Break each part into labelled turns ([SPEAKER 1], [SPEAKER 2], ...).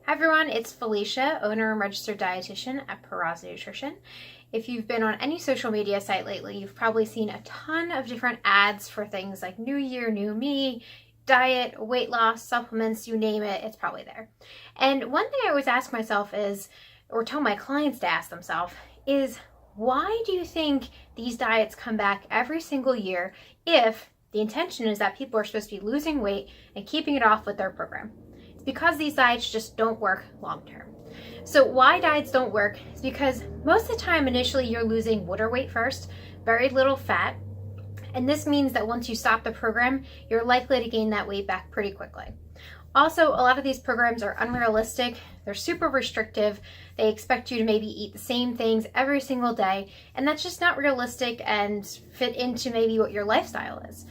[SPEAKER 1] Hi everyone, it's Felicia, owner and registered dietitian at Peraza Nutrition. If you've been on any social media site lately, you've probably seen a ton of different ads for things like New Year, New Me, diet, weight loss, supplements, you name it, it's probably there. And one thing I always ask myself is, or tell my clients to ask themselves, is why do you think these diets come back every single year if the intention is that people are supposed to be losing weight and keeping it off with their program? Because these diets just don't work long term. So why diets don't work is because most of the time initially you're losing water weight first, very little fat, and this means that once you stop the program, you're likely to gain that weight back pretty quickly. Also, a lot of these programs are unrealistic, they're super restrictive, they expect you to maybe eat the same things every single day, and that's just not realistic and fit into maybe what your lifestyle is.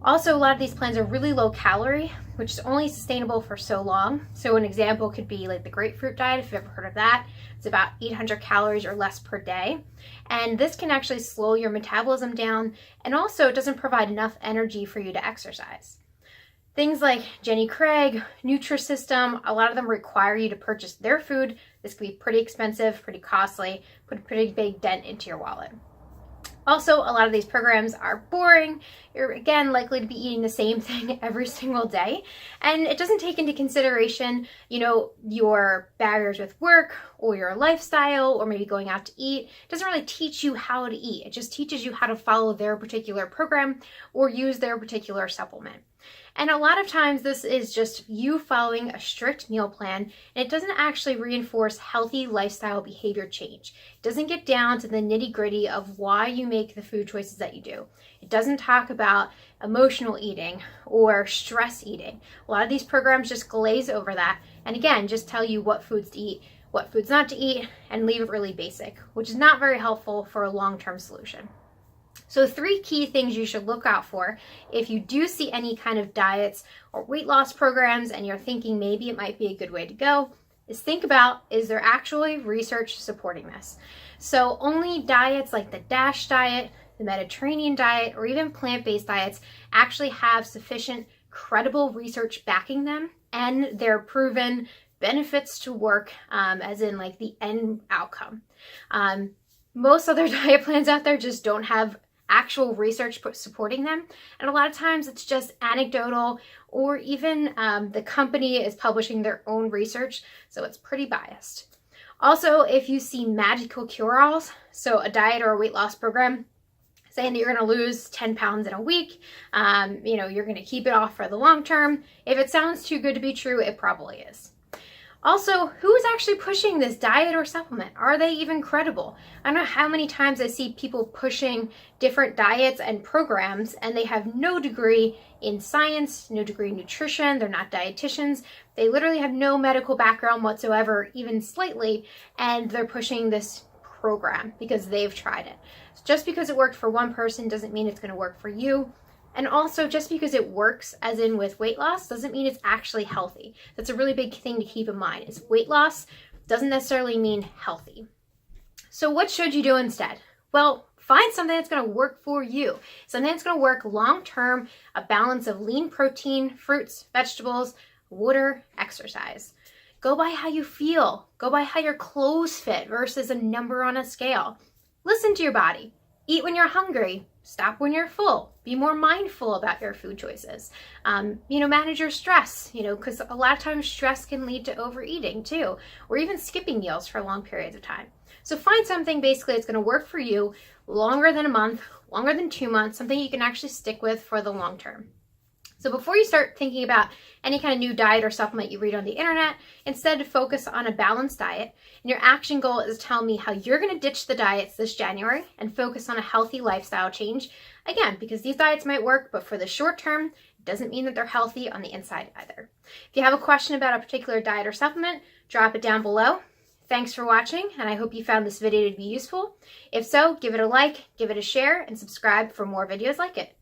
[SPEAKER 1] Also, a lot of these plans are really low calorie, which is only sustainable for so long. So an example could be like the grapefruit diet, if you've ever heard of that. It's about 800 calories or less per day. And this can actually slow your metabolism down, and also it doesn't provide enough energy for you to exercise. Things like Jenny Craig, Nutrisystem, a lot of them require you to purchase their food. This can be pretty expensive, pretty costly, put a pretty big dent into your wallet. Also, a lot of these programs are boring. You're, again, likely to be eating the same thing every single day. And it doesn't take into consideration, your barriers with work or your lifestyle or maybe going out to eat. It doesn't really teach you how to eat. It just teaches you how to follow their particular program or use their particular supplement. And a lot of times this is just you following a strict meal plan, and it doesn't actually reinforce healthy lifestyle behavior change. It doesn't get down to the nitty-gritty of why you make the food choices that you do. It doesn't talk about emotional eating or stress eating. A lot of these programs just glaze over that, and again, just tell you what foods to eat, what foods not to eat, and leave it really basic, which is not very helpful for a long-term solution. So 3 key things you should look out for if you do see any kind of diets or weight loss programs and you're thinking maybe it might be a good way to go, is think about, is there actually research supporting this? So only diets like the DASH diet, the Mediterranean diet, or even plant-based diets actually have sufficient credible research backing them, and their proven benefits to work, as in like the end outcome. Most other diet plans out there just don't have actual research supporting them, and a lot of times it's just anecdotal, or even the company is publishing their own research, so it's pretty biased. Also, if you see magical cure-alls, so a diet or a weight loss program saying that you're going to lose 10 pounds in a week, you're going to keep it off for the long term, if it sounds too good to be true, it probably is. Also, who's actually pushing this diet or supplement? Are they even credible? I don't know how many times I see people pushing different diets and programs, and they have no degree in science, no degree in nutrition, they're not dietitians, they literally have no medical background whatsoever, even slightly, and they're pushing this program because they've tried it. So just because it worked for one person doesn't mean it's going to work for you. And also, just because it works, as in with weight loss, doesn't mean it's actually healthy. That's a really big thing to keep in mind, is weight loss doesn't necessarily mean healthy. So what should you do instead? Well, find something that's going to work for you. Something that's going to work long-term, a balance of lean protein, fruits, vegetables, water, exercise. Go by how you feel. Go by how your clothes fit versus a number on a scale. Listen to your body. Eat when you're hungry. Stop when you're full. Be more mindful about your food choices. Manage your stress, because a lot of times stress can lead to overeating too, or even skipping meals for long periods of time. So find something basically that's going to work for you longer than a month, longer than 2 months, something you can actually stick with for the long term. So before you start thinking about any kind of new diet or supplement you read on the internet, instead focus on a balanced diet. And your action goal is to tell me how you're going to ditch the diets this January and focus on a healthy lifestyle change. Again, because these diets might work, but for the short term, it doesn't mean that they're healthy on the inside either. If you have a question about a particular diet or supplement, drop it down below. Thanks for watching, and I hope you found this video to be useful. If so, give it a like, give it a share, and subscribe for more videos like it.